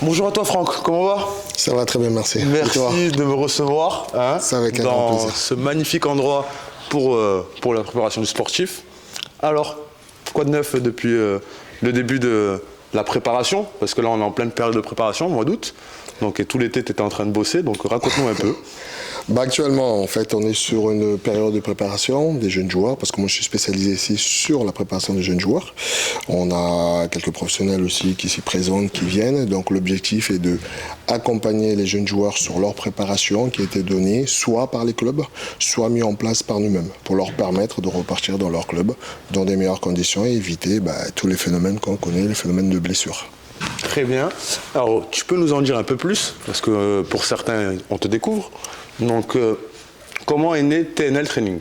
Bonjour à toi Franck, comment va? Ça va très bien, merci. Merci de me recevoir Ça avec un grand dans plaisir. ce magnifique endroit pour la préparation du sportif. Alors, quoi de neuf depuis le début de la préparation? Parce que là on est en pleine période de préparation, mois d'août. Donc, et tout l'été tu étais en train de bosser, donc raconte-nous un peu. Actuellement, en fait, on est sur une période de préparation des jeunes joueurs, parce que moi, je suis spécialisé ici sur la préparation des jeunes joueurs. On a quelques professionnels aussi qui s'y présentent, qui viennent. Donc, l'objectif est de accompagner les jeunes joueurs sur leur préparation qui a été donnée soit par les clubs, soit mis en place par nous-mêmes, pour leur permettre de repartir dans leur club dans des meilleures conditions et éviter tous les phénomènes qu'on connaît, les phénomènes de blessures. Très bien. Alors, tu peux nous en dire un peu plus? Parce que pour certains, on te découvre. Donc, comment est né TNL Training?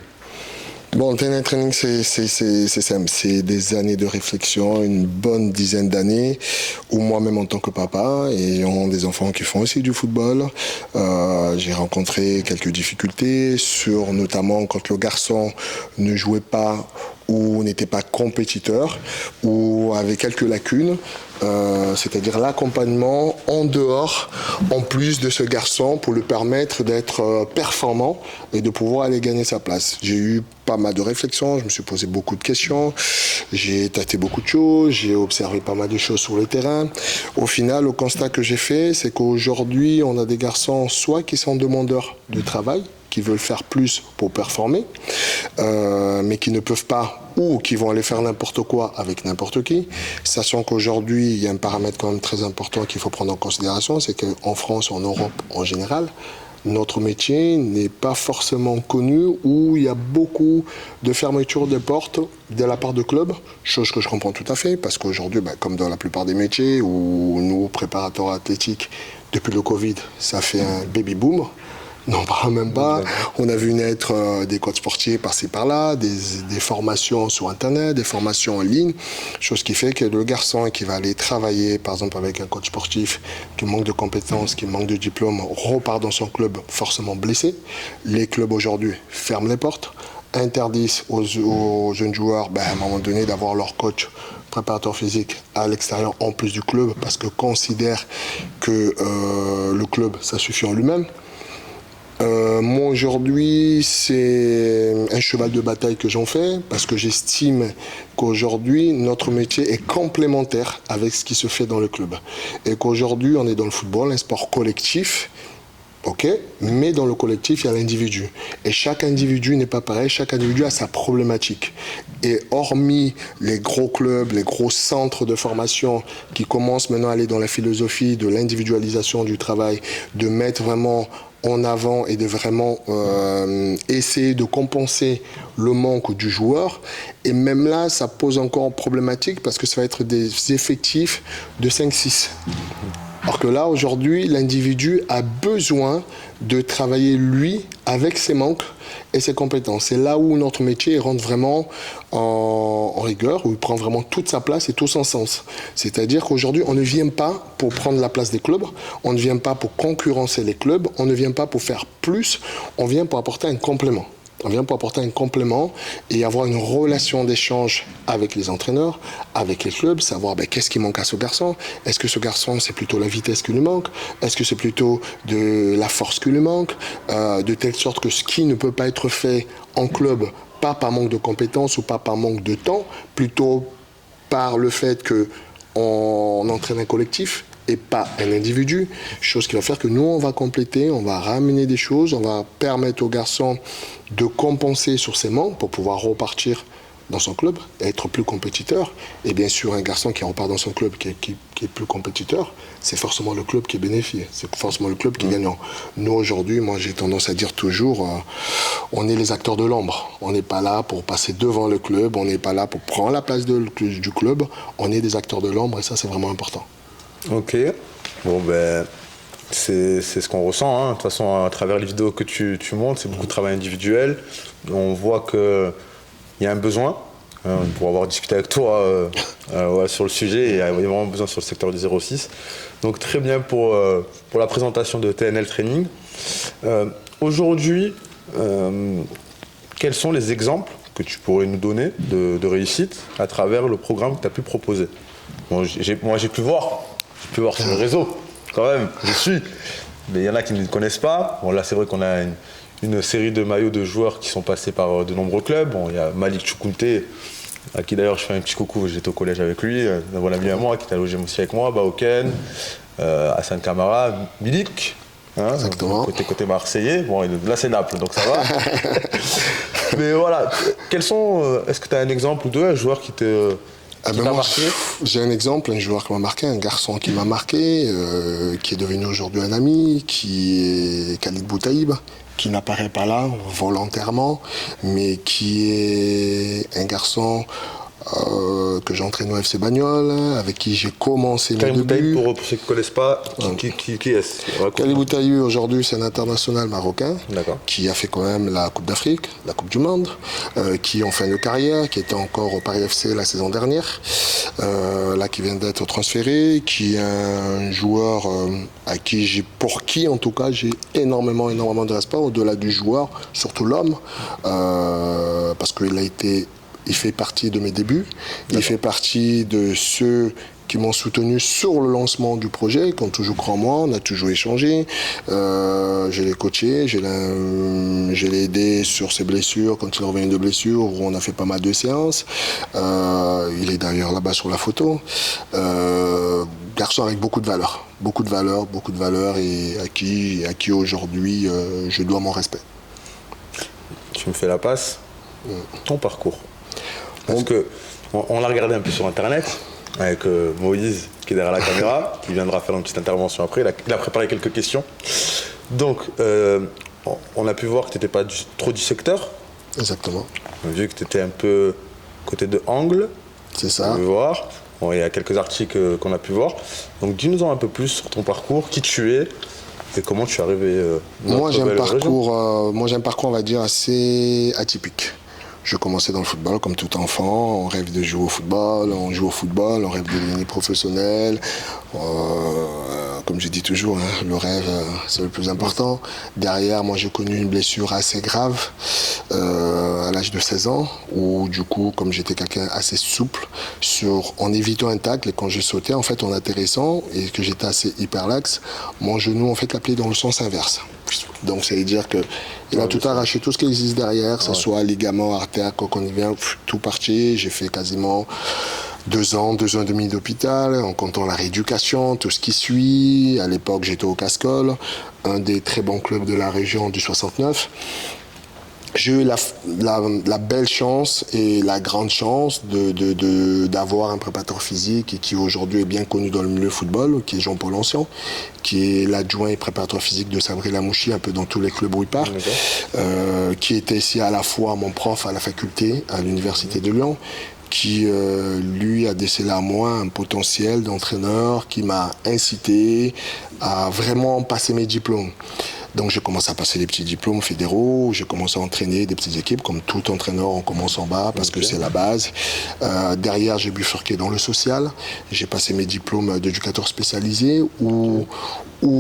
Bon, le TNL Training, c'est simple. C'est des années de réflexion, une bonne dizaine d'années, où moi-même en tant que papa, ayant des enfants qui font aussi du football, j'ai rencontré quelques difficultés, notamment quand le garçon ne jouait pas ou n'était pas compétiteur, ou avait quelques lacunes, c'est-à-dire l'accompagnement en dehors, en plus de ce garçon, pour lui permettre d'être performant et de pouvoir aller gagner sa place. J'ai eu pas mal de réflexions, je me suis posé beaucoup de questions, j'ai tâté beaucoup de choses, j'ai observé pas mal de choses sur le terrain. Au final, le constat que j'ai fait, c'est qu'aujourd'hui, on a des garçons soit qui sont demandeurs de travail, qui veulent faire plus pour performer, mais qui ne peuvent pas ou qui vont aller faire n'importe quoi avec n'importe qui, sachant qu'aujourd'hui, il y a un paramètre quand même très important qu'il faut prendre en considération, c'est qu'en France, en Europe en général, notre métier n'est pas forcément connu, où il y a beaucoup de fermetures de portes de la part de clubs, chose que je comprends tout à fait, parce qu'aujourd'hui, comme dans la plupart des métiers, où nous, préparateurs athlétiques, depuis le Covid, ça fait un baby boom. Non, pas même pas. On a vu naître des coachs sportifs par-ci par-là, des formations sur Internet, des formations en ligne, chose qui fait que le garçon qui va aller travailler, par exemple avec un coach sportif qui manque de compétences, qui manque de diplôme, repart dans son club forcément blessé. Les clubs aujourd'hui ferment les portes, interdisent aux jeunes joueurs, à un moment donné, d'avoir leur coach préparateur physique à l'extérieur en plus du club, parce que considèrent que le club, ça suffit en lui-même. Moi aujourd'hui, c'est un cheval de bataille que j'en fais, parce que j'estime qu'aujourd'hui notre métier est complémentaire avec ce qui se fait dans le club, et qu'aujourd'hui on est dans le football, un sport collectif. Ok, mais dans le collectif, il y a l'individu. Et chaque individu n'est pas pareil, chaque individu a sa problématique. Et hormis les gros clubs, les gros centres de formation qui commencent maintenant à aller dans la philosophie de l'individualisation du travail, de mettre vraiment en avant et de vraiment essayer de compenser le manque du joueur. Et même là, ça pose encore problématique, parce que ça va être des effectifs de 5-6. Alors que là, aujourd'hui, l'individu a besoin de travailler, lui, avec ses manques et ses compétences. C'est là où notre métier rentre vraiment en rigueur, où il prend vraiment toute sa place et tout son sens. C'est-à-dire qu'aujourd'hui, on ne vient pas pour prendre la place des clubs, on ne vient pas pour concurrencer les clubs, on ne vient pas pour faire plus, on vient pour apporter un complément. On vient pour apporter un complément et avoir une relation d'échange avec les entraîneurs, avec les clubs, savoir qu'est-ce qui manque à ce garçon. Est-ce que ce garçon, c'est plutôt la vitesse qui lui manque? Est-ce que c'est plutôt de la force qui lui manque? De telle sorte que ce qui ne peut pas être fait en club, pas par manque de compétences ou pas par manque de temps, plutôt par le fait qu'on entraîne un collectif et pas un individu, chose qui va faire que nous, on va compléter, on va ramener des choses, on va permettre aux garçons de compenser sur ses manques pour pouvoir repartir dans son club, être plus compétiteur. Et bien sûr, un garçon qui repart dans son club qui est plus compétiteur, c'est forcément le club qui est bénéficié, c'est forcément le club qui est gagnant. Nous, aujourd'hui, moi j'ai tendance à dire toujours, on est les acteurs de l'ombre. On n'est pas là pour passer devant le club, on n'est pas là pour prendre la place du club, on est des acteurs de l'ombre, et ça, c'est vraiment important. Ok, bon c'est ce qu'on ressent, hein. De toute façon, à travers les vidéos que tu montres, c'est beaucoup de travail individuel. On voit qu'il y a un besoin, pour avoir discuté avec toi sur le sujet, et il y a vraiment besoin sur le secteur du 06. Donc très bien pour la présentation de TNL Training. Aujourd'hui, quels sont les exemples que tu pourrais nous donner de réussite à travers le programme que tu as pu proposer? Bon, moi j'ai pu voir sur le réseau. quand même, je suis. Mais il y en a qui ne le connaissent pas. Bon, là, c'est vrai qu'on a une série de maillots de joueurs qui sont passés par de nombreux clubs. Bon, il y a Malik Choukounté, à qui d'ailleurs je fais un petit coucou, j'étais au collège avec lui, un bon ami à moi qui est logé aussi avec moi, Baoken, Hassan Kamara, Milik. Hein, exactement. Côté marseillais, bon là c'est Naples donc ça va. Mais voilà, est-ce que tu as un exemple ou deux, un joueur qui t'a marqué? J'ai un exemple, un joueur qui m'a marqué, un garçon qui m'a marqué, qui est devenu aujourd'hui un ami, qui est Khalid Boutaïb, qui n'apparaît pas là volontairement, mais qui est un garçon que j'entraîne au FC Bagnoles, avec qui j'ai commencé mes débuts. Pour ceux qui ne connaissent pas, qui est-ce? Khalid Boutaïb, aujourd'hui, c'est un international marocain qui a fait quand même la Coupe d'Afrique, la Coupe du Monde, qui est en fin de carrière, qui était encore au Paris FC la saison dernière, là qui vient d'être transféré, qui est un joueur pour qui en tout cas j'ai énormément de respect, au-delà du joueur, surtout l'homme, parce il fait partie de mes débuts, il fait partie de ceux qui m'ont soutenu sur le lancement du projet, qui ont toujours cru en moi, on a toujours échangé. Je l'ai coaché, je l'ai aidé sur ses blessures, quand il est revenu de blessures, où on a fait pas mal de séances. Il est d'ailleurs là-bas sur la photo. Garçon avec beaucoup de valeur et à qui aujourd'hui je dois mon respect. Tu me fais la passe. Ton parcours. Parce qu'on l'a regardé un peu sur Internet, avec Moïse qui est derrière la caméra, qui viendra faire une petite intervention après. Il a préparé quelques questions. Donc, on a pu voir que tu n'étais pas trop du secteur. Exactement. On a vu que tu étais un peu côté de Angle. C'est ça. On peut voir. Bon, il y a quelques articles qu'on a pu voir. Donc, dis-nous un peu plus sur ton parcours, qui tu es et comment tu es arrivé dans Moi, j'ai un parcours, on va dire, assez atypique. Je commençais dans le football comme tout enfant, on rêve de jouer au football, on joue au football, on rêve de devenir professionnel. Comme je dis toujours, hein, le rêve, c'est le plus important. Derrière, moi, j'ai connu une blessure assez grave à l'âge de 16 ans, où du coup, comme j'étais quelqu'un assez souple, en évitant un tacle, et quand je sautais, en fait, en atterrissant, et que j'étais assez hyperlaxe, mon genou, en fait, l'appelait dans le sens inverse. Donc, ça veut dire qu'il a tout arraché, tout ce qui existe derrière, que ce soit ligament, artère, coconivien, tout parti. J'ai fait quasiment 2 ans et demi d'hôpital, en comptant la rééducation, tout ce qui suit. À l'époque, j'étais au Cascol, un des très bons clubs de la région du 69. J'ai eu la belle chance et la grande chance d'avoir un préparateur physique qui aujourd'hui est bien connu dans le milieu football, qui est Jean-Paul Ancien, qui est l'adjoint et préparateur physique de Sabri Lamouchi, un peu dans tous les clubs où il part, qui était ici à la fois mon prof à la faculté, à l'Université de Lyon, qui lui a décelé à moi un potentiel d'entraîneur qui m'a incité à vraiment passer mes diplômes. Donc j'ai commencé à passer des petits diplômes fédéraux, j'ai commencé à entraîner des petites équipes, comme tout entraîneur on commence en bas parce que c'est la base. Derrière j'ai bifurqué dans le social, j'ai passé mes diplômes d'éducateur spécialisé où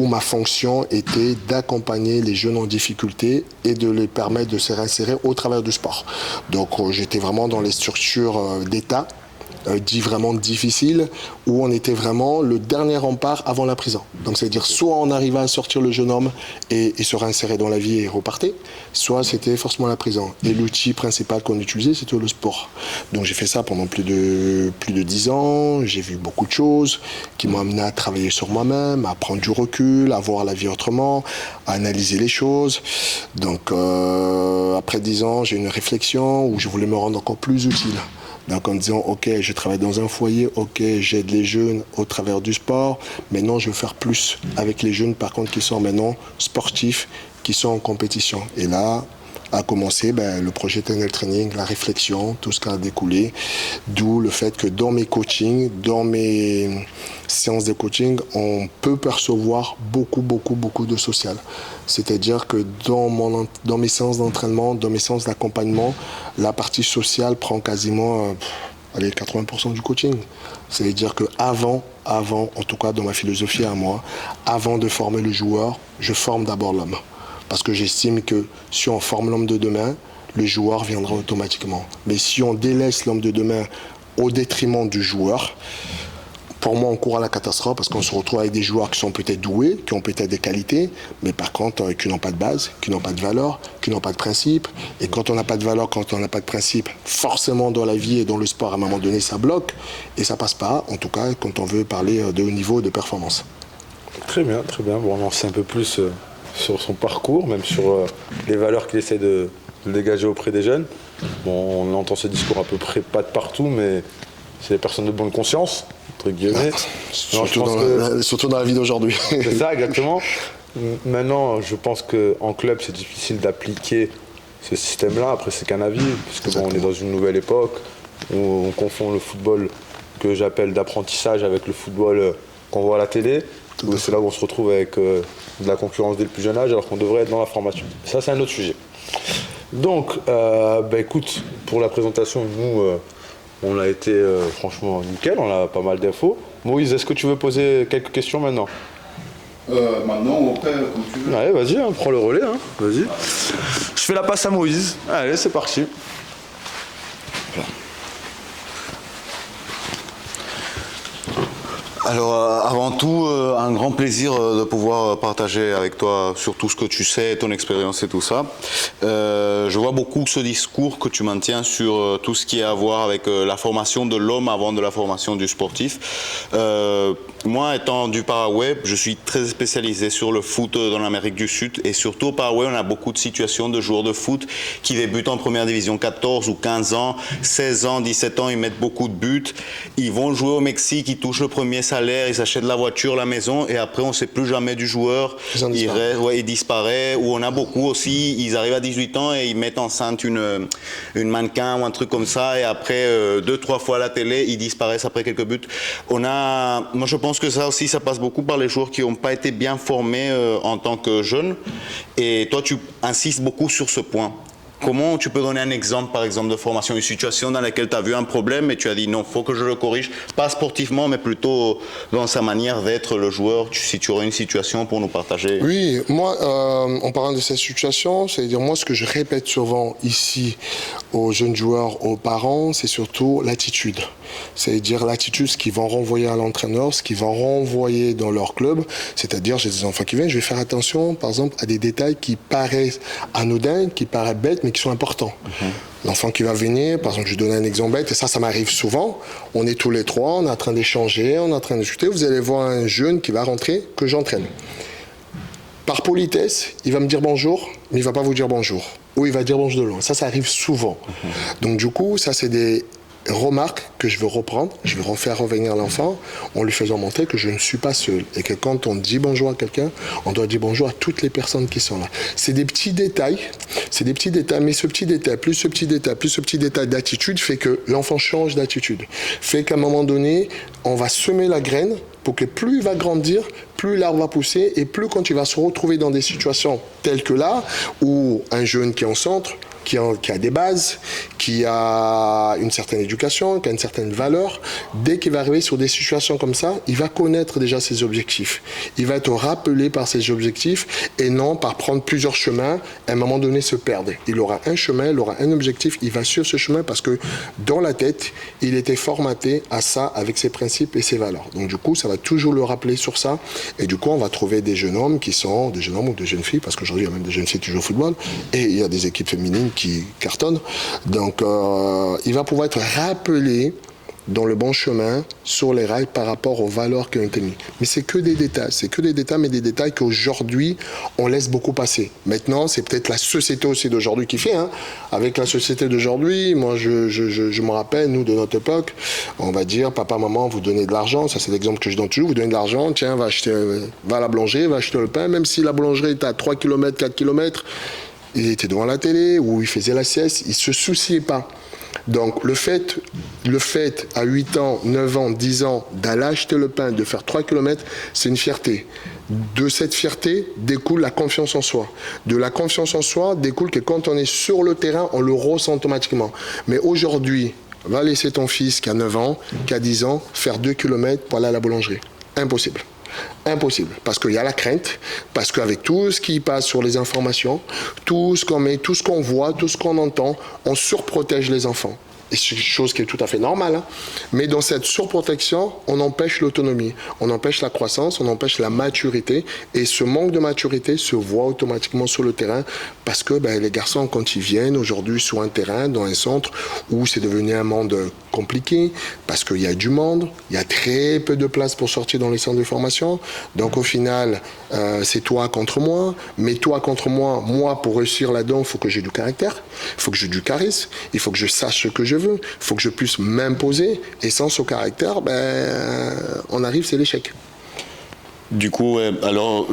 ma fonction était d'accompagner les jeunes en difficulté et de les permettre de se réinsérer au travers du sport. Donc j'étais vraiment dans les structures d'État, dit vraiment difficile, où on était vraiment le dernier rempart avant la prison. Donc c'est-à-dire soit on arrivait à sortir le jeune homme et se réinsérer dans la vie et repartait, soit c'était forcément la prison. Et l'outil principal qu'on utilisait, c'était le sport. Donc j'ai fait ça pendant plus de 10 ans, j'ai vu beaucoup de choses qui m'ont amené à travailler sur moi-même, à prendre du recul, à voir la vie autrement, à analyser les choses. Donc après 10 ans, j'ai une réflexion où je voulais me rendre encore plus utile. Donc en disant, ok, je travaille dans un foyer, ok, j'aide les jeunes au travers du sport. Maintenant, je veux faire plus avec les jeunes, par contre, qui sont maintenant sportifs, qui sont en compétition. Et là a commencé le projet Tunnel Training, la réflexion, tout ce qui a découlé. D'où le fait que dans mes coachings, dans mes séances de coaching, on peut percevoir beaucoup de social. C'est-à-dire que dans mes séances d'entraînement, dans mes séances d'accompagnement, la partie sociale prend quasiment 80% du coaching. C'est-à-dire qu'avant, en tout cas dans ma philosophie à moi, avant de former le joueur, je forme d'abord l'homme. Parce que j'estime que si on forme l'homme de demain, le joueur viendra automatiquement. Mais si on délaisse l'homme de demain au détriment du joueur, pour moi, on court à la catastrophe parce qu'on se retrouve avec des joueurs qui sont peut-être doués, qui ont peut-être des qualités, mais par contre, qui n'ont pas de base, qui n'ont pas de valeur, qui n'ont pas de principe. Et quand on n'a pas de valeur, quand on n'a pas de principe, forcément dans la vie et dans le sport, à un moment donné, ça bloque et ça passe pas, en tout cas, quand on veut parler de haut niveau de performance. Très bien, très bien. Bon, on en sait un peu plus sur son parcours, même sur les valeurs qu'il essaie de dégager auprès des jeunes. Bon, on entend ce discours à peu près pas de partout, mais c'est des personnes de bonne conscience, entre guillemets. Surtout dans la vie d'aujourd'hui. C'est ça, exactement. Maintenant, je pense qu'en club, c'est difficile d'appliquer ce système-là. Après, c'est qu'un avis, puisque bon, on est dans une nouvelle époque où on confond le football que j'appelle d'apprentissage avec le football qu'on voit à la télé. C'est là où on se retrouve avec de la concurrence dès le plus jeune âge, alors qu'on devrait être dans la formation. Ça, c'est un autre sujet. Donc, écoute, pour la présentation, nous, on a été franchement nickel, on a pas mal d'infos. Moïse, est-ce que tu veux poser quelques questions maintenant ? Maintenant ou après, comme tu veux. Allez, vas-y, prends le relais, vas-y. Je fais la passe à Moïse. Allez, c'est parti. Alors, avant tout, un grand plaisir de pouvoir partager avec toi sur tout ce que tu sais, ton expérience et tout ça. Je vois beaucoup ce discours que tu maintiens sur tout ce qui est à voir avec la formation de l'homme avant de la formation du sportif. Moi, étant du Paraguay, je suis très spécialisé sur le foot dans l'Amérique du Sud et surtout au Paraguay, on a beaucoup de situations de joueurs de foot qui débutent en première division 14 ou 15 ans, 16 ans, 17 ans, ils mettent beaucoup de buts. Ils vont jouer au Mexique, ils touchent le premier salaire, ils achètent la voiture, la maison et après on ne sait plus jamais du joueur. Il disparaît. Ou on a beaucoup aussi, ils arrivent à 18 ans et ils mettent enceinte une mannequin ou un truc comme ça et après 2-3 fois à la télé, ils disparaissent après quelques buts. Moi je pense que ça aussi, ça passe beaucoup par les joueurs qui n'ont pas été bien formés en tant que jeunes. Et toi, tu insistes beaucoup sur ce point. Comment tu peux donner un exemple, par exemple, de formation, une situation dans laquelle tu as vu un problème et tu as dit non, il faut que je le corrige, pas sportivement, mais plutôt dans sa manière d'être le joueur. Si tu aurais une situation pour nous partager. Oui, moi, en parlant de cette situation, c'est-à-dire moi, ce que je répète souvent ici aux jeunes joueurs, aux parents, c'est surtout l'attitude. C'est-à-dire l'attitude, ce qu'ils vont renvoyer à l'entraîneur, ce qu'ils vont renvoyer dans leur club. C'est-à-dire, j'ai des enfants qui viennent, je vais faire attention, par exemple, à des détails qui paraissent anodins, qui paraissent bêtes, mais qui sont importants. L'enfant qui va venir, par exemple, je vais donner un exemple bête, et ça m'arrive souvent. On est tous les trois, on est en train d'échanger, on est en train de discuter. Vous allez voir un jeune qui va rentrer, que j'entraîne. Par politesse, il va me dire bonjour, mais il ne va pas vous dire bonjour. Ou il va dire bonjour de loin. Ça arrive souvent. Donc du coup, ça c'est des remarques que je veux reprendre, je veux refaire revenir l'enfant en lui faisant montrer que je ne suis pas seul et que quand on dit bonjour à quelqu'un, on doit dire bonjour à toutes les personnes qui sont là. C'est des petits détails, mais ce petit détail, plus ce petit détail, plus ce petit détail d'attitude fait que l'enfant change d'attitude, fait qu'à un moment donné, on va semer la graine pour que plus il va grandir, plus l'arbre va pousser et plus quand il va se retrouver dans des situations telles que là, où un jeune qui est en centre, qui a des bases, qui a une certaine éducation, qui a une certaine valeur, dès qu'il va arriver sur des situations comme ça, il va connaître déjà ses objectifs. Il va être rappelé par ses objectifs et non par prendre plusieurs chemins, à un moment donné se perdre. Il aura un chemin, il aura un objectif, il va sur ce chemin parce que dans la tête, il était formaté à ça avec ses principes et ses valeurs. Donc du coup, ça va toujours le rappeler sur ça et du coup, on va trouver des jeunes hommes qui sont des jeunes hommes ou des jeunes filles, parce qu'aujourd'hui, il y a même des jeunes filles qui jouent au football et il y a des équipes féminines qui cartonnent. Donc, il va pouvoir être rappelé dans le bon chemin, sur les rails par rapport aux valeurs qui ont été mises. Mais c'est que des détails, mais des détails qu'aujourd'hui, on laisse beaucoup passer. Maintenant, c'est peut-être la société aussi d'aujourd'hui qui fait. Avec la société d'aujourd'hui, moi, je me rappelle, nous, de notre époque, on va dire, papa, maman, vous donnez de l'argent, ça c'est l'exemple que je donne toujours, vous donnez de l'argent, tiens, va à la boulangerie, va acheter le pain, même si la boulangerie est à 3 km, 4 km, il était devant la télé, ou il faisait la sieste, il ne se souciait pas. Donc le fait à 8 ans, 9 ans, 10 ans d'aller acheter le pain, de faire 3 km, c'est une fierté. De cette fierté découle la confiance en soi. De la confiance en soi découle que quand on est sur le terrain, on le ressent automatiquement. Mais aujourd'hui, va laisser ton fils qui a 9 ans, qui a 10 ans, faire 2 km pour aller à la boulangerie. Impossible. Impossible, parce qu'il y a la crainte, parce qu'avec tout ce qui passe sur les informations, tout ce qu'on met, tout ce qu'on voit, tout ce qu'on entend, on surprotège les enfants. et c'est quelque chose qui est tout à fait normal, hein. Mais dans cette surprotection, on empêche l'autonomie, on empêche la croissance, on empêche la maturité, et ce manque de maturité se voit automatiquement sur le terrain, parce que les garçons, quand ils viennent aujourd'hui sur un terrain, dans un centre où c'est devenu un monde compliqué, parce qu'il y a du monde, il y a très peu de place pour sortir dans les centres de formation, donc au final, c'est toi contre moi, mais toi contre moi, moi pour réussir là-dedans, il faut que j'ai du caractère, il faut que j'ai du charisme, il faut que je sache ce que je veux, il faut que je puisse m'imposer, et sans ce caractère, on arrive, c'est l'échec. Du coup, alors,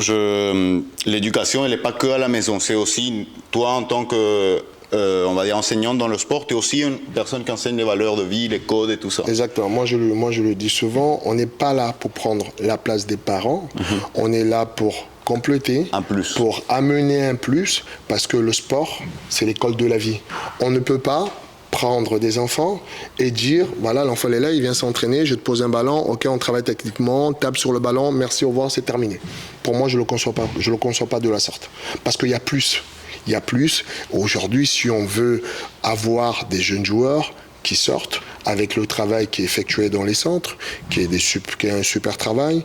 l'éducation, elle n'est pas que à la maison, c'est aussi toi en tant que, on va dire, enseignante dans le sport, tu es aussi une personne qui enseigne les valeurs de vie, les codes et tout ça. Exactement, moi je le dis souvent, on n'est pas là pour prendre la place des parents, on est là pour compléter, un plus, pour amener un plus, parce que le sport, c'est l'école de la vie. On ne peut pas prendre des enfants et dire, voilà, l'enfant est là, il vient s'entraîner, je te pose un ballon, ok, on travaille techniquement, tape sur le ballon, merci, au revoir, c'est terminé. Pour moi, je le conçois pas de la sorte. Parce qu'il y a plus. Il y a plus. Aujourd'hui, si on veut avoir des jeunes joueurs qui sortent avec le travail qui est effectué dans les centres, qui est un super travail.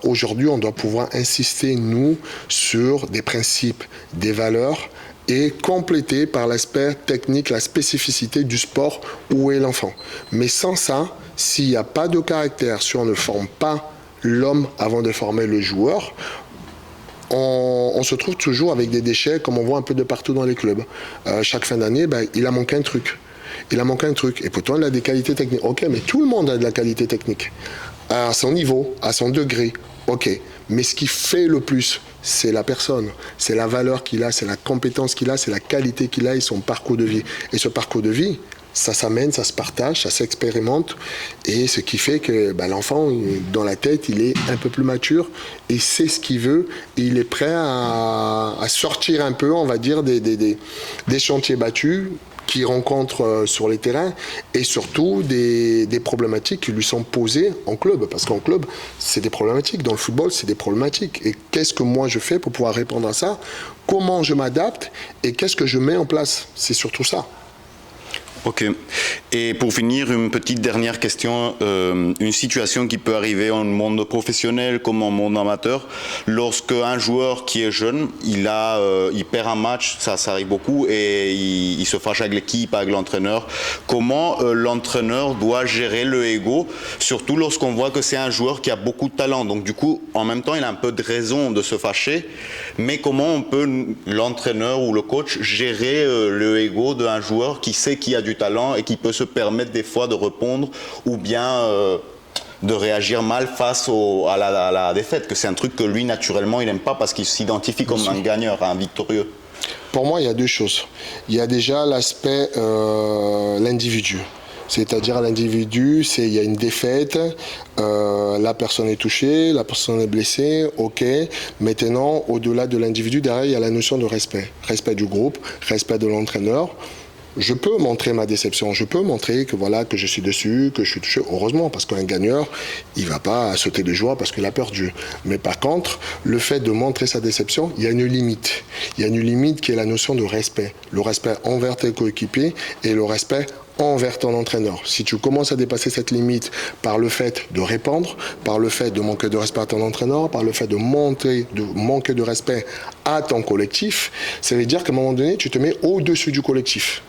Aujourd'hui, on doit pouvoir insister, nous, sur des principes, des valeurs, et compléter par l'aspect technique, la spécificité du sport, où est l'enfant. Mais sans ça, s'il n'y a pas de caractère, si on ne forme pas l'homme avant de former le joueur, on se trouve toujours avec des déchets, comme on voit un peu de partout dans les clubs. Chaque fin d'année, il a manqué un truc. Et pourtant, il a des qualités techniques. Ok, mais tout le monde a de la qualité technique. À son niveau, à son degré. Ok. Mais ce qui fait le plus, c'est la personne. C'est la valeur qu'il a, c'est la compétence qu'il a, c'est la qualité qu'il a et son parcours de vie. Et ce parcours de vie, ça s'amène, ça se partage, ça s'expérimente. Et ce qui fait que l'enfant, dans la tête, il est un peu plus mature et sait ce qu'il veut. Et il est prêt à sortir un peu, on va dire, des chantiers battus qu'il rencontre sur les terrains et surtout des problématiques qui lui sont posées en club. Parce qu'en club, c'est des problématiques. Dans le football, c'est des problématiques. Et qu'est-ce que moi je fais pour pouvoir répondre à ça? Comment je m'adapte et qu'est-ce que je mets en place? C'est surtout ça. Ok. Et pour finir, une petite dernière question. Une situation qui peut arriver en monde professionnel comme en monde amateur, lorsque un joueur qui est jeune, il perd un match, ça arrive beaucoup, et il se fâche avec l'équipe, avec l'entraîneur. Comment l'entraîneur doit gérer le ego, surtout lorsqu'on voit que c'est un joueur qui a beaucoup de talent. Donc du coup, en même temps, il a un peu de raison de se fâcher, mais comment on peut, l'entraîneur ou le coach, gérer le ego d'un joueur qui sait qu'il a du talent et qui peut se permettre des fois de répondre ou bien de réagir mal face à la défaite, que c'est un truc que lui naturellement il n'aime pas parce qu'il s'identifie comme un gagneur, un victorieux. Pour moi, il y a deux choses. Il y a déjà l'aspect l'individu. C'est-à-dire l'individu, il y a une défaite, la personne est touchée, la personne est blessée, ok. Maintenant, au-delà de l'individu, derrière, il y a la notion de respect. Respect du groupe, respect de l'entraîneur. Je peux montrer ma déception, je peux montrer que que je suis dessus, que je suis touché, heureusement, parce qu'un gagneur, il ne va pas sauter de joie parce qu'il a perdu. Mais par contre, le fait de montrer sa déception, il y a une limite. Il y a une limite qui est la notion de respect. Le respect envers tes coéquipiers et le respect envers ton entraîneur. Si tu commences à dépasser cette limite par le fait de répandre, par le fait de manquer de respect à ton entraîneur, par le fait de manquer de respect à ton collectif, ça veut dire qu'à un moment donné, tu te mets au-dessus du collectif.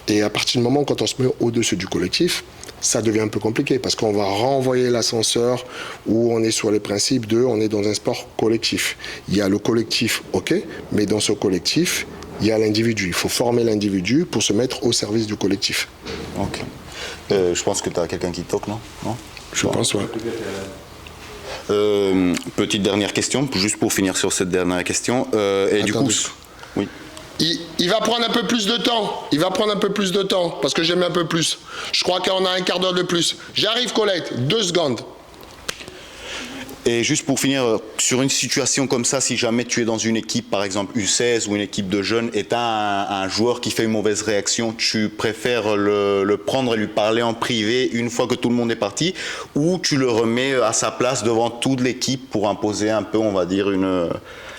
Et à partir du moment quand on se met au-dessus du collectif, ça devient un peu compliqué parce qu'on va renvoyer l'ascenseur où on est sur les principes on est dans un sport collectif. Il y a le collectif, ok, mais dans ce collectif, il y a l'individu. Il faut former l'individu pour se mettre au service du collectif. Ok. Je pense que tu as quelqu'un qui toque, non? Je pense, ouais. Petite dernière question, juste pour finir sur cette dernière question. Et du coup, oui. Il va prendre un peu plus de temps. Il va prendre un peu plus de temps parce que j'aime un peu plus. Je crois qu'on a un quart d'heure de plus. J'arrive, Colette. 2 secondes. Et juste pour finir, sur une situation comme ça, si jamais tu es dans une équipe, par exemple U16 ou une équipe de jeunes, et tu as un joueur qui fait une mauvaise réaction, tu préfères le prendre et lui parler en privé une fois que tout le monde est parti, ou tu le remets à sa place devant toute l'équipe pour imposer un peu, on va dire,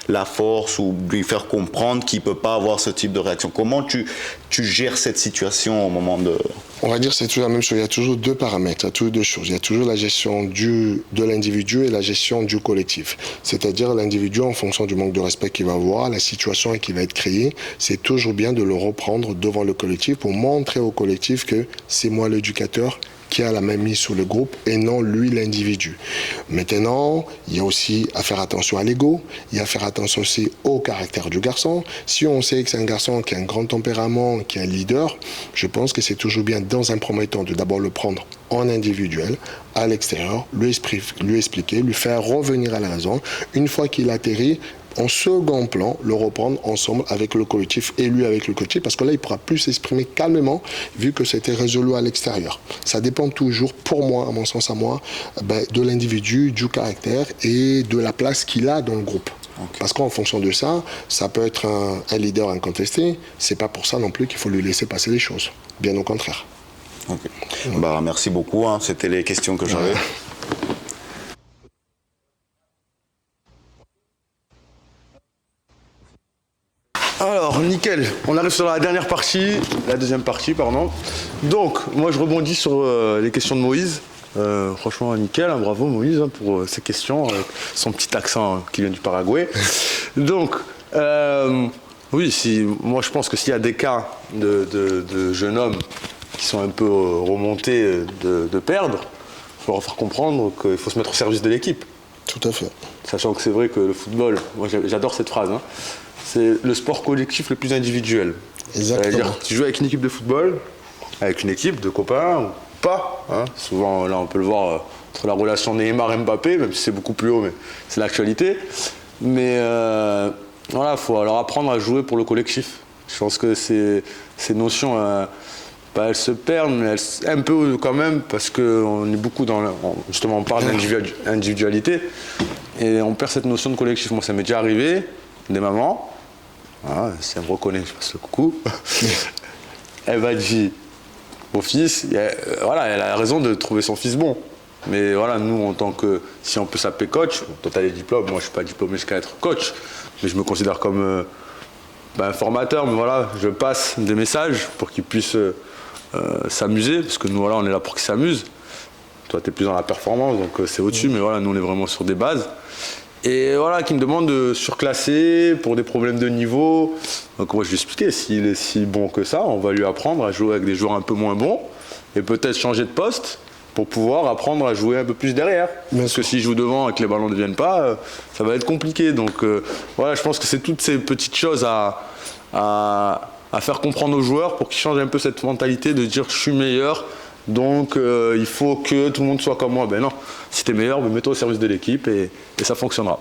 la force ou lui faire comprendre qu'il ne peut pas avoir ce type de réaction. Comment tu gères cette situation au moment de... On va dire que c'est toujours la même chose. Il y a toujours deux paramètres, il y a toujours deux choses. Il y a toujours la gestion de l'individu et la gestion du collectif. C'est-à-dire l'individu, en fonction du manque de respect qu'il va avoir, la situation qui va être créée, c'est toujours bien de le reprendre devant le collectif pour montrer au collectif que c'est moi l'éducateur qui a la même mise sur le groupe et non lui l'individu. Maintenant, il y a aussi à faire attention à l'ego, il y a à faire attention aussi au caractère du garçon. Si on sait que c'est un garçon qui a un grand tempérament, qui est un leader, je pense que c'est toujours bien dans un premier temps de d'abord le prendre en individuel, à l'extérieur, lui expliquer, lui faire revenir à la raison. Une fois qu'il atterrit, en second plan, le reprendre ensemble avec le collectif et lui avec le collectif, parce que là, il pourra plus s'exprimer calmement vu que c'était résolu à l'extérieur. Ça dépend toujours, pour moi, à mon sens à moi, de l'individu, du caractère et de la place qu'il a dans le groupe. Okay. Parce qu'en fonction de ça, ça peut être un leader incontesté. C'est pas pour ça non plus qu'il faut lui laisser passer les choses. Bien au contraire. Okay. Ouais. Merci beaucoup. Hein. C'était les questions que j'avais. Alors, nickel, on arrive sur la deuxième partie, pardon. Donc, moi je rebondis sur les questions de Moïse. Franchement, nickel, hein, bravo Moïse hein, pour ces questions, avec son petit accent qui vient du Paraguay. Donc, oui, moi je pense que s'il y a des cas de jeunes hommes qui sont un peu remontés de perdre, il faut leur faire comprendre qu'il faut se mettre au service de l'équipe. Tout à fait. Sachant que c'est vrai que le football, moi j'adore cette phrase, hein, c'est le sport collectif le plus individuel. Exactement. C'est-à-dire, tu joues avec une équipe de football, avec une équipe de copains ou pas. Hein. Souvent, là, on peut le voir entre la relation Neymar-Mbappé, même si c'est beaucoup plus haut, mais c'est l'actualité. Mais voilà, il faut leur apprendre à jouer pour le collectif. Je pense que ces notions, elles se perdent, mais un peu quand même, parce qu'on est beaucoup justement, on parle d'individualité, et on perd cette notion de collectif. Moi, ça m'est déjà arrivé, des mamans. Ah, si elle me reconnaît, je passe le coucou. Elle va dire au fils, voilà, elle a raison de trouver son fils bon. Mais voilà, nous, en tant que, si on peut s'appeler coach, toi tu as les diplômes, moi je ne suis pas diplômé jusqu'à être coach, mais je me considère comme formateur, mais voilà, je passe des messages pour qu'ils puissent s'amuser, parce que nous, voilà, on est là pour qu'ils s'amusent. Toi, tu es plus dans la performance, donc c'est au-dessus, mais voilà, nous, on est vraiment sur des bases. Et voilà, qui me demande de surclasser pour des problèmes de niveau. Donc moi je lui ai expliqué, s'il est si bon que ça, on va lui apprendre à jouer avec des joueurs un peu moins bons et peut-être changer de poste pour pouvoir apprendre à jouer un peu plus derrière. Parce que s'il joue devant et que les ballons ne viennent pas, ça va être compliqué. Donc voilà, je pense que c'est toutes ces petites choses à faire comprendre aux joueurs pour qu'ils changent un peu cette mentalité de dire je suis meilleur. Donc il faut que tout le monde soit comme moi. Ben non, si t'es meilleur, mets-toi au service de l'équipe et ça fonctionnera.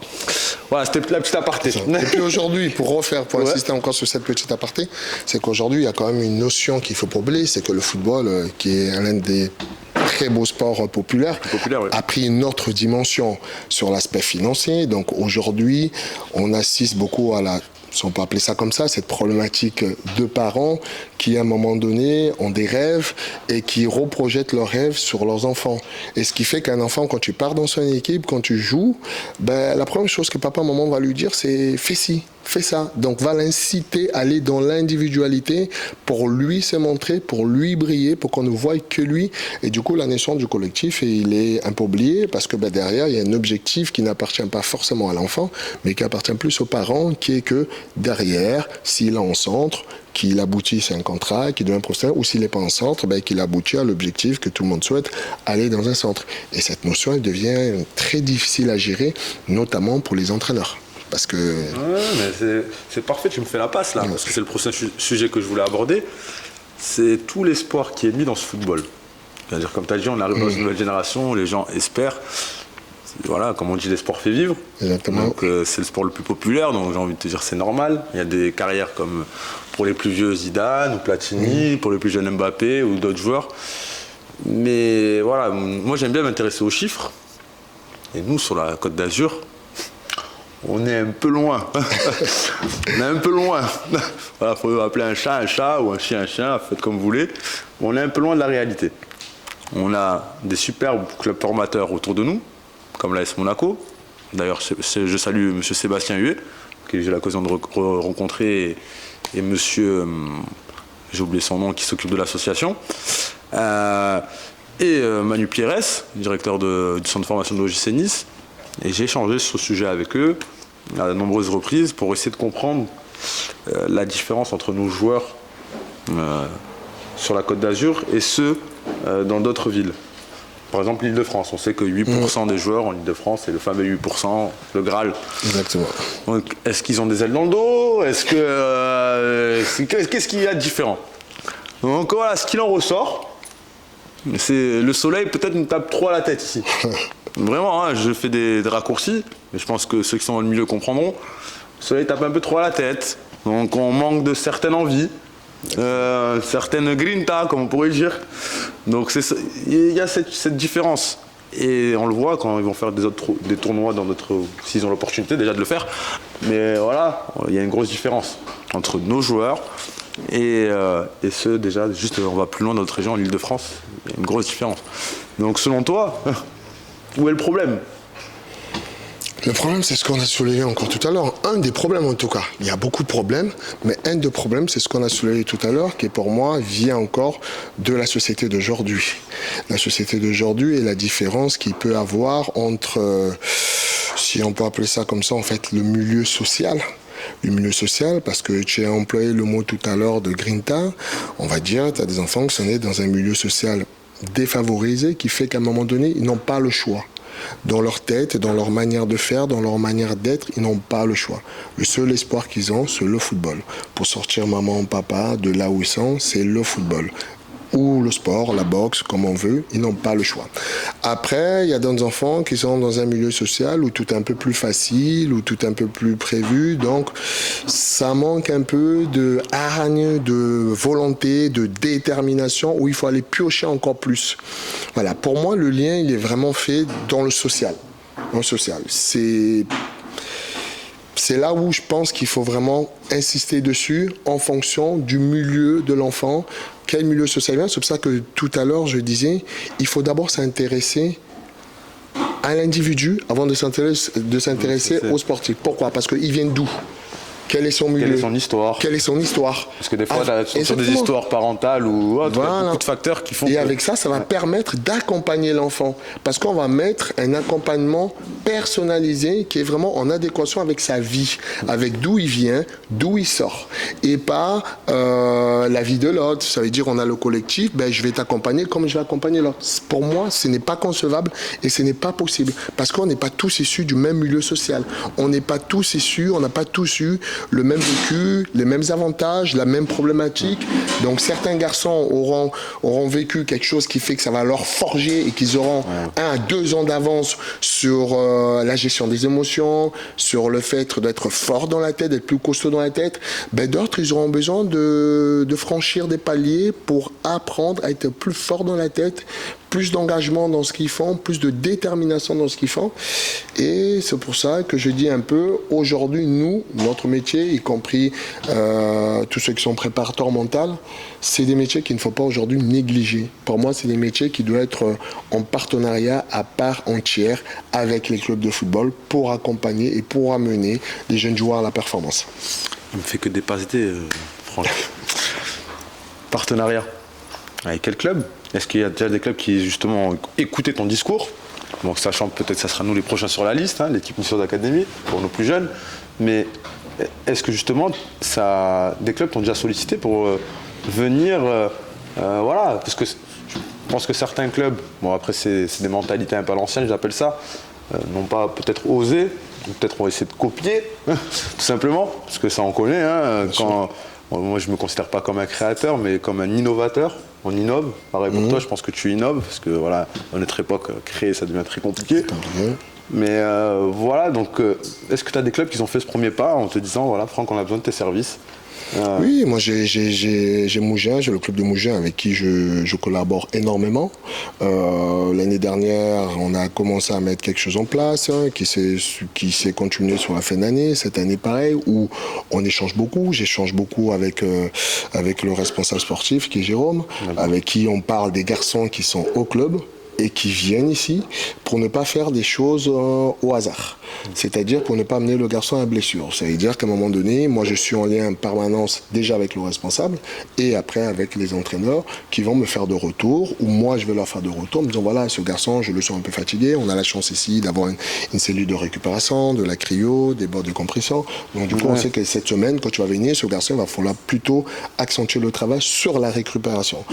Voilà, c'était la petite aparté. Et puis aujourd'hui, pour insister encore sur cette petite aparté, c'est qu'aujourd'hui, il y a quand même une notion qu'il faut pas oublier, c'est que le football, qui est l'un des très beaux sports populaires, oui, a pris une autre dimension sur l'aspect financier. Donc aujourd'hui, on assiste beaucoup à si on peut appeler ça comme ça, cette problématique de parents qui, à un moment donné, ont des rêves et qui reprojettent leurs rêves sur leurs enfants. Et ce qui fait qu'un enfant, quand tu pars dans son équipe, quand tu joues, la première chose que papa, maman va lui dire, c'est « fais ci ». Fais ça. Donc, va l'inciter à aller dans l'individualité pour lui se montrer, pour lui briller, pour qu'on ne voie que lui. Et du coup, la naissance du collectif, il est un peu oublié parce que derrière, il y a un objectif qui n'appartient pas forcément à l'enfant, mais qui appartient plus aux parents, qui est que derrière, s'il est en centre, qu'il aboutisse à un contrat, qu'il devient professionnel, ou s'il n'est pas en centre, qu'il aboutit à l'objectif que tout le monde souhaite, aller dans un centre. Et cette notion, elle devient très difficile à gérer, notamment pour les entraîneurs. Parce que... Ouais, mais c'est parfait, tu me fais la passe là, parce que c'est le prochain sujet que je voulais aborder. C'est tout l'espoir qui est mis dans ce football. C'est-à-dire, comme tu as dit, on arrive dans une nouvelle génération, les gens espèrent. Voilà, comme on dit, l'espoir fait vivre. Exactement. Donc c'est le sport le plus populaire, donc j'ai envie de te dire c'est normal. Il y a des carrières comme pour les plus vieux Zidane ou Platini, pour les plus jeunes Mbappé ou d'autres joueurs. Mais voilà, moi j'aime bien m'intéresser aux chiffres. Et nous, sur la Côte d'Azur, on est un peu loin. On est un peu loin. Voilà, faut appeler un chat ou un chien, faites comme vous voulez. On est un peu loin de la réalité. On a des superbes clubs formateurs autour de nous, comme l'AS Monaco. D'ailleurs, je salue M. Sébastien Huet, que j'ai l'occasion de rencontrer, et monsieur, j'ai oublié son nom, qui s'occupe de l'association, et Manu Pierres, directeur du centre de formation de l'OGC Nice. Et j'ai échangé sur ce sujet avec eux à de nombreuses reprises pour essayer de comprendre la différence entre nos joueurs sur la Côte d'Azur et ceux dans d'autres villes. Par exemple, l'Île-de-France. On sait que 8% des joueurs en Île-de-France, c'est le fameux 8%, le Graal. Exactement. Donc, est-ce qu'ils ont des ailes dans le dos? Qu'est-ce qu'il y a de différent? Donc voilà, ce qu'il en ressort, c'est le soleil peut-être nous tape trop à la tête ici. Vraiment, hein, je fais des raccourcis, mais je pense que ceux qui sont dans le milieu comprendront. Le soleil tape un peu trop à la tête, donc on manque de certaines envies, certaines grinta, comme on pourrait le dire. Donc il y a cette différence. Et on le voit quand ils vont faire des tournois s'ils ont l'opportunité déjà de le faire. Mais voilà, il y a une grosse différence entre nos joueurs et ceux déjà, juste on va plus loin dans notre région, en Île-de-France. Il y a une grosse différence. Donc selon toi, où est le problème? Le problème, c'est ce qu'on a soulevé encore tout à l'heure. Un des problèmes, en tout cas, il y a beaucoup de problèmes, mais un des problèmes, c'est ce qu'on a soulevé tout à l'heure, qui, pour moi, vient encore de la société d'aujourd'hui. La société d'aujourd'hui et la différence qu'il peut avoir entre, si on peut appeler ça comme ça, en fait, le milieu social. Le milieu social, parce que tu as employé le mot tout à l'heure de grinta, on va dire, tu as des enfants qui sont nés dans un milieu social défavorisé, qui fait qu'à un moment donné, ils n'ont pas le choix. Dans leur tête, dans leur manière de faire, dans leur manière d'être, ils n'ont pas le choix. Le seul espoir qu'ils ont, c'est le football. Pour sortir maman, papa de là où ils sont, c'est le football. Ou le sport, la boxe, comme on veut, ils n'ont pas le choix. Après, il y a d'autres enfants qui sont dans un milieu social où tout est un peu plus facile, où tout est un peu plus prévu. Donc, ça manque un peu de hargne, de volonté, de détermination, où il faut aller piocher encore plus. Voilà, pour moi, le lien, il est vraiment fait dans le social. Dans le social. C'est là où je pense qu'il faut vraiment insister dessus en fonction du milieu de l'enfant. Quel milieu social vient? C'est pour ça que tout à l'heure, je disais, il faut d'abord s'intéresser à l'individu avant de s'intéresser aux sportifs. Pourquoi? Parce qu'ils viennent d'où? Quel est son milieu? Quelle est son histoire? Quelle est son histoire? Parce que des fois, sur des histoires parentales ou autres, il y a beaucoup de facteurs qui font. Et avec ça va permettre d'accompagner l'enfant. Parce qu'on va mettre un accompagnement personnalisé qui est vraiment en adéquation avec sa vie, avec d'où il vient, d'où il sort. Et pas la vie de l'autre. Ça veut dire, on a le collectif, je vais t'accompagner comme je vais accompagner l'autre. Pour moi, ce n'est pas concevable et ce n'est pas possible. Parce qu'on n'est pas tous issus du même milieu social. On n'est pas tous issus, on n'a pas tous eu le même vécu, les mêmes avantages, la même problématique. Donc certains garçons auront vécu quelque chose qui fait que ça va leur forger et qu'ils auront 1 à 2 ans d'avance sur la gestion des émotions, sur le fait d'être fort dans la tête, d'être plus costaud dans la tête. D'autres, ils auront besoin de franchir des paliers pour apprendre à être plus fort dans la tête, plus d'engagement dans ce qu'ils font, plus de détermination dans ce qu'ils font. Et c'est pour ça que je dis un peu, aujourd'hui, nous, notre métier, y compris tous ceux qui sont préparateurs mentaux, c'est des métiers qu'il ne faut pas aujourd'hui négliger. Pour moi, c'est des métiers qui doivent être en partenariat à part entière avec les clubs de football pour accompagner et pour amener les jeunes joueurs à la performance. Il me fait que dépasser, Franck. Partenariat. Avec quel club? Est-ce qu'il y a déjà des clubs qui, justement, ont écouté ton discours? Donc, sachant que peut-être ça sera nous les prochains sur la liste, l'équipe Mission d'Académie, pour nos plus jeunes. Mais est-ce que, justement, des clubs t'ont déjà sollicité pour venir voilà, parce que je pense que certains clubs, bon, après, c'est des mentalités un peu à l'ancienne, j'appelle ça, n'ont pas peut-être osé, ou peut-être ont essayé de copier, tout simplement, parce que ça, on connaît. Moi, je ne me considère pas comme un créateur, mais comme un innovateur. On innove. Pareil pour toi, je pense que tu innoves, parce que voilà, à notre époque, créer, ça devient très compliqué. Mais voilà, donc est-ce que tu as des clubs qui ont fait ce premier pas en te disant, voilà, Franck, on a besoin de tes services? Oui, moi j'ai Mougins, j'ai le club de Mougins avec qui je collabore énormément. L'année dernière, on a commencé à mettre quelque chose en place qui s'est continué sur la fin d'année. Cette année, pareil, où on échange beaucoup. J'échange beaucoup avec le responsable sportif qui est Jérôme, avec qui on parle des garçons qui sont au club et qui viennent ici, pour ne pas faire des choses au hasard. C'est-à-dire pour ne pas amener le garçon à blessure. C'est-à-dire qu'à un moment donné, moi je suis en lien en permanence déjà avec le responsable et après avec les entraîneurs qui vont me faire de retour, ou moi je vais leur faire de retour, en me disant voilà, ce garçon, je le sens un peu fatigué, on a la chance ici d'avoir une cellule de récupération, de la cryo, des bords de compression. Donc du coup, on sait que cette semaine, quand tu vas venir, ce garçon, il va falloir plutôt accentuer le travail sur la récupération.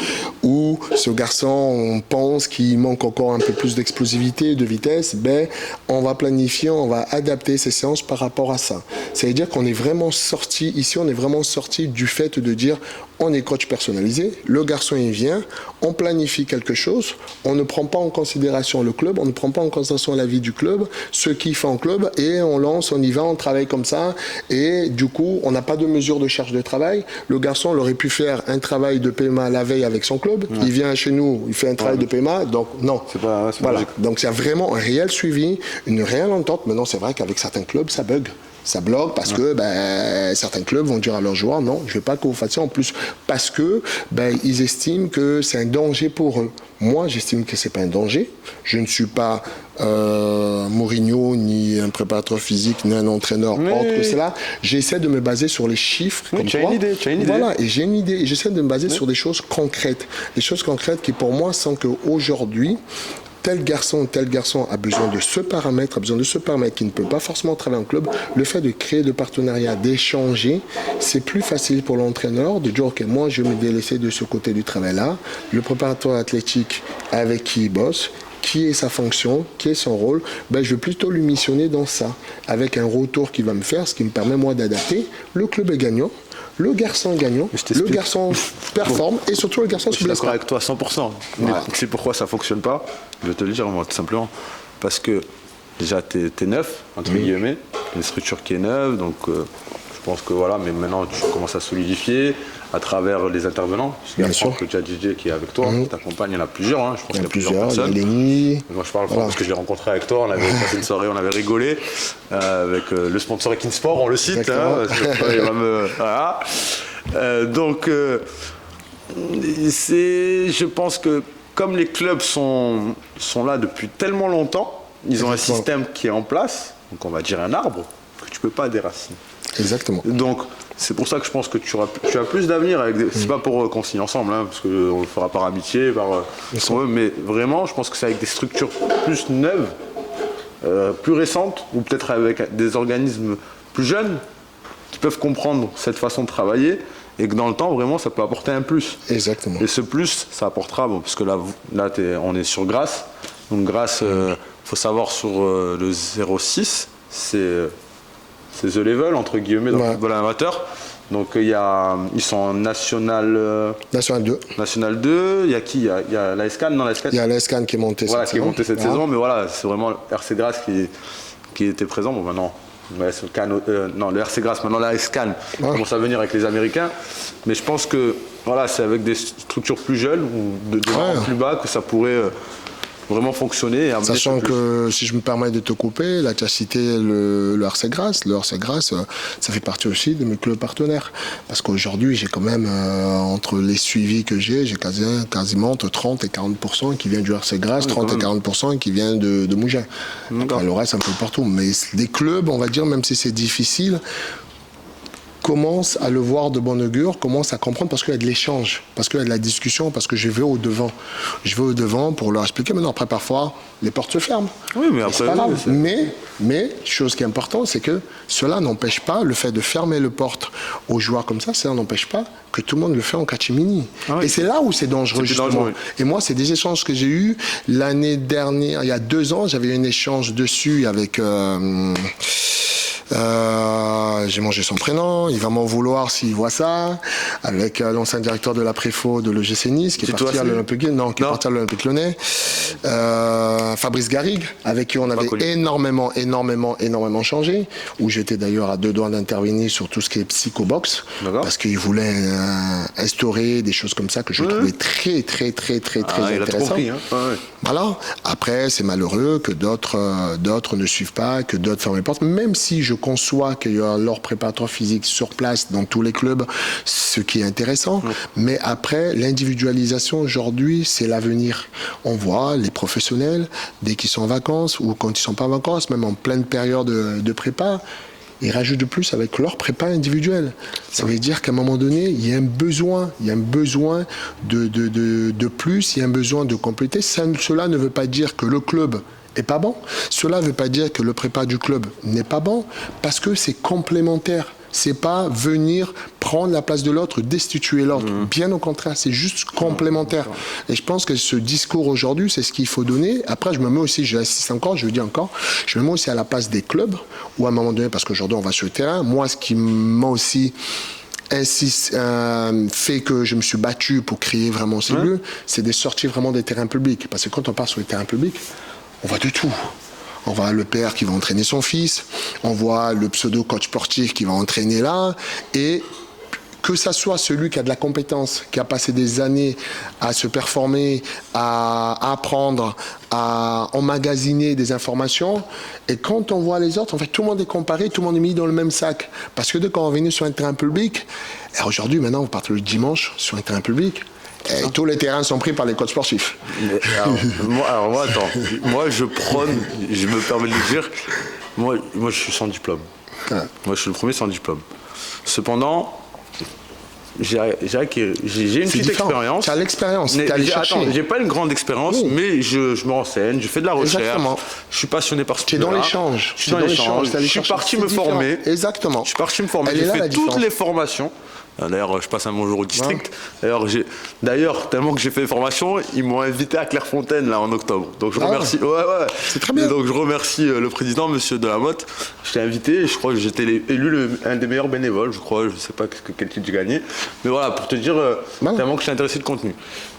Ou ce garçon, on pense qu'il manque encore un peu plus d'explosivité, de vitesse, ben, on va planifier, on va adapter ces séances par rapport à ça. C'est-à-dire qu'on est vraiment sorti, ici, on est vraiment sorti du fait de dire on est coach personnalisé, le garçon il vient, on planifie quelque chose, on ne prend pas en considération le club, on ne prend pas en considération la vie du club, ce qu'il fait en club, et on lance, on y va, on travaille comme ça, et du coup, on n'a pas de mesure de charge de travail. Le garçon, il aurait pu faire un travail de PMA la veille avec son club, il vient chez nous, il fait un travail de PMA, donc non. C'est pas voilà. logique. Donc il y a vraiment un réel suivi, une réelle entente. Maintenant, c'est vrai qu'avec certains clubs, ça bug. Ça bloque parce que certains clubs vont dire à leurs joueurs non, je ne veux pas que vous fassiez en plus parce que ils estiment que c'est un danger pour eux. Moi, j'estime que c'est pas un danger. Je ne suis pas Mourinho, ni un préparateur physique, ni un entraîneur autre que cela. J'essaie de me baser sur les chiffres. Oui, comme tu as toi. une idée, tu as une idée. Voilà, et j'ai une idée. Et j'essaie de me baser sur des choses concrètes. Des choses concrètes qui, pour moi, sont qu'aujourd'hui, tel garçon a besoin de ce paramètre, qui ne peut pas forcément travailler en club. Le fait de créer de partenariats, d'échanger, c'est plus facile pour l'entraîneur de dire, ok, moi je vais me délaisser de ce côté du travail-là. Le préparateur athlétique avec qui il bosse, qui est sa fonction, qui est son rôle, je vais plutôt lui missionner dans ça, avec un retour qu'il va me faire, ce qui me permet moi d'adapter. Le club est gagnant. Le garçon gagnant, le garçon performe et surtout le garçon se blesse pas. Je suis d'accord avec toi 100%. Mais c'est pourquoi ça ne fonctionne pas. Je vais te le dire moi tout simplement. Parce que déjà tu es neuf, entre guillemets, une structure qui est neuve, donc je pense que voilà, mais maintenant tu commences à solidifier à travers les intervenants. Bien sûr. Que tu as DJ qui est avec toi, qui t'accompagne, il y en a plusieurs, hein. Je pense qu'il y a plusieurs personnes. Moi je parle parce que je l'ai rencontré avec toi, on avait passé une soirée, on avait rigolé avec le sponsor Ekinsport, on le cite, hein, parce que, il va me... Voilà. Donc je pense que comme les clubs sont là depuis tellement longtemps, ils ont un système qui est en place, donc on va dire un arbre, que tu ne peux pas déraciner. Exactement. Donc c'est pour ça que je pense que tu as plus d'avenir avec c'est pas pour qu'on signe ensemble, hein, parce qu'on le fera par amitié, mais vraiment je pense que c'est avec des structures plus neuves, plus récentes, ou peut-être avec des organismes plus jeunes qui peuvent comprendre cette façon de travailler et que dans le temps vraiment ça peut apporter un plus. Exactement. Et ce plus ça apportera, parce que là on est sur Grasse, donc Grasse, faut savoir sur le 06, c'est the level entre guillemets dans le football amateur. Donc ils sont en National 2. National 2, il y a qui? Il y a la SCAN, non la SCAN. Il y a la SCAN qui est montée cette saison, mais voilà, c'est vraiment RC Grasse qui était présent. Bon maintenant, le RC Grasse, maintenant la SCAN commence à venir avec les Américains. Mais je pense que voilà, c'est avec des structures plus jeunes ou de plus bas que ça pourrait vraiment fonctionner. Sachant que, si je me permets de te couper, là tu as cité le RC Grasse. Le RC Grasse, ça fait partie aussi de mes clubs partenaires. Parce qu'aujourd'hui, j'ai quand même, entre les suivis que j'ai quasiment entre 30 et 40% qui vient du RC Grasse, 30 et 40% qui vient de Mougins. Enfin, le reste un peu partout. Mais des clubs, on va dire, même si c'est difficile, commence à le voir de bon augure, commence à comprendre parce qu'il y a de l'échange, parce qu'il y a de la discussion, parce que je vais au devant. Je vais au devant pour leur expliquer. Maintenant, après, parfois, les portes se ferment. Oui, mais après, c'est pas grave. Mais, chose qui est importante, c'est que cela n'empêche pas le fait de fermer les portes aux joueurs comme ça, cela n'empêche pas que tout le monde le fait en catimini. Et c'est là où c'est dangereux, justement. Dangereux. Et moi, c'est des échanges que j'ai eus l'année dernière, il y a 2 ans, j'avais eu un échange dessus avec... j'ai mangé son prénom, il va m'en vouloir s'il voit ça, avec l'ancien directeur de la Préfo de l'EGC Nice qui est parti à l'Olympique Lyonnais, Fabrice Garrigue, avec qui on avait énormément changé, où j'étais d'ailleurs à 2 doigts d'intervenir sur tout ce qui est psychobox, parce qu'il voulait instaurer des choses comme ça que je trouvais très intéressant. Voilà. Après, c'est malheureux que d'autres ne suivent pas, que d'autres ferment les portes, même si je conçois qu'il y a leur préparateur physique sur place dans tous les clubs, ce qui est intéressant. Mais après, l'individualisation aujourd'hui, c'est l'avenir. On voit les professionnels, dès qu'ils sont en vacances ou quand ils sont pas en vacances, même en pleine période de prépa, ils rajoutent de plus avec leur prépa individuelle. Ça veut dire qu'à un moment donné, il y a un besoin de plus, il y a un besoin de compléter. Cela ne veut pas dire que le club est pas bon. Cela ne veut pas dire que le prépa du club n'est pas bon, parce que c'est complémentaire. C'est pas venir prendre la place de l'autre, destituer l'autre. Bien au contraire, c'est juste complémentaire. Et je pense que ce discours aujourd'hui, c'est ce qu'il faut donner. Après, je me mets aussi, j'insiste encore, je le dis encore, je me mets aussi à la place des clubs, où à un moment donné, parce qu'aujourd'hui on va sur le terrain, moi ce qui m'a aussi fait que je me suis battu pour créer vraiment ces lieux, c'est de sortir vraiment des terrains publics. Parce que quand on part sur les terrains publics, on voit de tout. On voit le père qui va entraîner son fils, on voit le pseudo-coach sportif qui va entraîner là, et que ça soit celui qui a de la compétence, qui a passé des années à se performer, à apprendre, à emmagasiner des informations, et quand on voit les autres, en fait, tout le monde est comparé, tout le monde est mis dans le même sac. Parce que dès qu'on est venu sur un terrain public, et aujourd'hui, maintenant, on part le dimanche sur un terrain public, et tous les terrains sont pris par les coachs sportifs. Moi, attends. Moi, je prône, je me permets de le dire, moi, je suis sans diplôme. Ouais. Moi, je suis le premier sans diplôme. Cependant, j'ai une petite expérience. Tu as l'expérience, tu as allé chercher. Attends, j'ai pas une grande expérience, Oui. mais je me renseigne, je fais de la recherche. Exactement. Je suis passionné par ce Tu es dans sujet-là. l'échange. Je suis dans l'échange. Je suis parti me former. Exactement. Je suis parti me former. Elle est J'ai là, fait la toutes différence. les formations. D'ailleurs, je passe un bonjour au district. D'ailleurs, tellement que j'ai fait des formations, ils m'ont invité à Clairefontaine là en octobre. Donc je remercie. Ouais. C'est très bien. Et donc je remercie le président, Monsieur Delamotte. Je t'ai invité. Et je crois que j'étais élu un des meilleurs bénévoles. Je crois. Je sais pas quel titre j'ai gagné. Mais voilà, pour te dire tellement que je suis intéressé de contenu.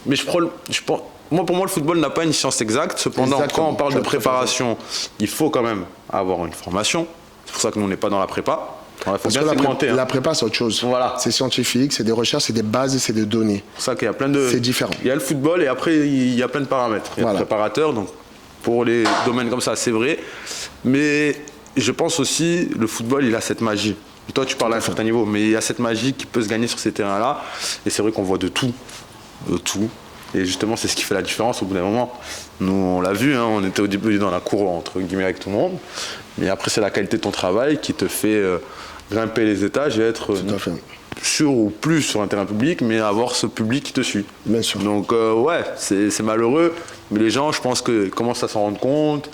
Mais pour moi, le football n'a pas une science exacte. Cependant, Exactement. quand on parle de préparation, il faut quand même avoir une formation. C'est pour ça que nous on n'est pas dans la prépa. Il faut Parce bien que segmenter. la prépa, c'est autre chose. Voilà. C'est scientifique, c'est des recherches, c'est des bases, c'est des données. C'est pour ça qu'il y a plein de. C'est différent. Il y a le football et après il y a plein de paramètres. Il y a Voilà. le préparateur, donc pour les domaines comme ça, c'est vrai. Mais je pense aussi le football, il a cette magie. Et toi, tu parles à un certain niveau, mais il y a cette magie qui peut se gagner sur ces terrains-là. Et c'est vrai qu'on voit de tout. Et justement, c'est ce qui fait la différence au bout d'un moment. Nous, on l'a vu, hein, on était au début dans la cour, entre guillemets, avec tout le monde. Mais après, c'est la qualité de ton travail qui te fait grimper les étages et être Tout à fait. sur ou plus sur un terrain public, mais avoir ce public qui te suit. Bien sûr. Donc, c'est malheureux. Mais les gens, je pense qu'ils commencent à s'en rendre compte.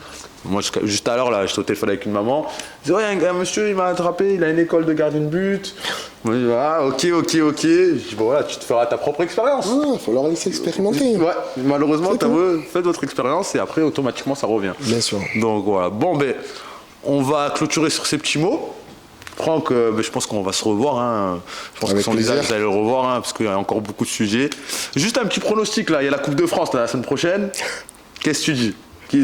Moi, juste à l'heure, là, j'étais au téléphone avec une maman. Je disais, ouais, un monsieur, il m'a attrapé, il a une école de gardien de but. Moi, je dis, ah, ok. Je dis, bon, voilà, tu te feras ta propre expérience. Il faut leur laisser expérimenter. Ouais, malheureusement, C'est tout. faites votre expérience et après, automatiquement, ça revient. Bien sûr. Donc, voilà. Bon, on va clôturer sur ces petits mots. Franck, je pense qu'on va se revoir. Hein. Je pense Avec que son plaisir. visage, vous allez le revoir, hein, parce qu'il y a encore beaucoup de sujets. Juste un petit pronostic, là. Il y a la Coupe de France là, la semaine prochaine. Qu'est-ce que tu dis?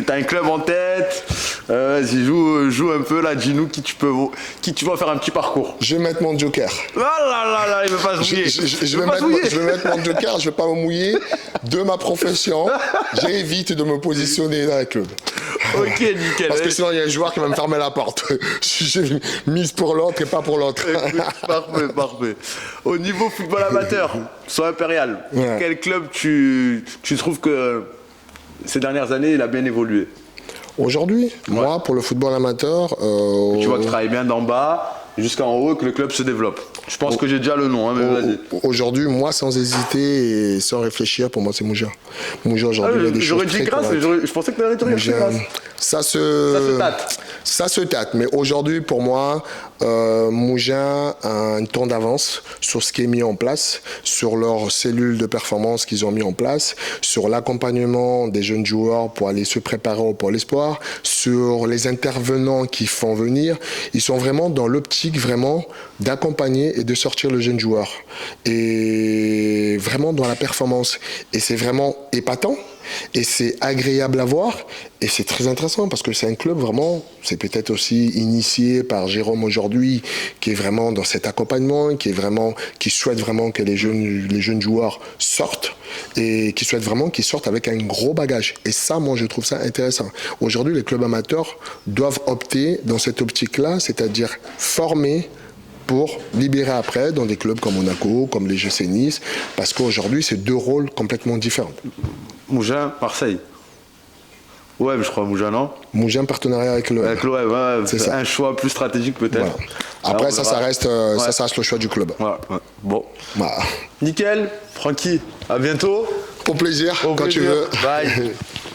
T'as un club en tête? Vas-y, joue un peu là, dis-nous qui tu vas faire un petit parcours. Je vais mettre mon joker. Ah là, il veut pas se mouiller. Je vais mettre mon joker, je vais pas me mouiller. De ma profession, j'évite de me positionner dans le club. Ok, nickel. Parce que sinon, il y a un joueur qui va me fermer la porte. J'ai mise pour l'autre et pas pour l'autre. Parfait. Au niveau football amateur, soit impérial, Ouais. quel club tu trouves que ces dernières années, il a bien évolué? Aujourd'hui, moi, pour le football amateur, Tu vois que tu travailles bien d'en bas jusqu'en haut et que le club se développe. Je pense que j'ai déjà le nom, hein, mais vas-y. aujourd'hui, moi, sans hésiter et sans réfléchir, pour moi, c'est Mougin. Mougin, aujourd'hui, il y a des choses J'aurais dit très Grasse, mais correctes. je pensais que tu allais te dire Mougin, Grasse. ça se tâte. Ça se tâte, mais aujourd'hui, pour moi, Mougin a un temps d'avance sur ce qui est mis en place, sur leurs cellules de performance qu'ils ont mis en place, sur l'accompagnement des jeunes joueurs pour aller se préparer au Pôle Espoir, sur les intervenants qui font venir. Ils sont vraiment dans l'optique vraiment d'accompagner et de sortir le jeune joueur. Et vraiment dans la performance. Et c'est vraiment épatant. Et c'est agréable à voir et c'est très intéressant parce que c'est un club vraiment, c'est peut-être aussi initié par Jérôme aujourd'hui, qui est vraiment dans cet accompagnement, qui souhaite vraiment que les jeunes joueurs sortent et qui souhaite vraiment qu'ils sortent avec un gros bagage. Et ça, moi, je trouve ça intéressant. Aujourd'hui, les clubs amateurs doivent opter dans cette optique-là, c'est-à-dire former pour libérer après dans des clubs comme Monaco, comme les GC Nice, parce qu'aujourd'hui, c'est deux rôles complètement différents. Mougins, Marseille. Ouais, mais je crois Mougins, non? Mougins, partenariat avec l'OM. Avec l'OM, ouais, C'est ça. un choix plus stratégique peut-être. Voilà. Après, Alors, ça reste le choix du club. Voilà, ouais. Bon. Voilà. Nickel, Francky, à bientôt. Au plaisir, Au quand plaisir. tu veux. Bye.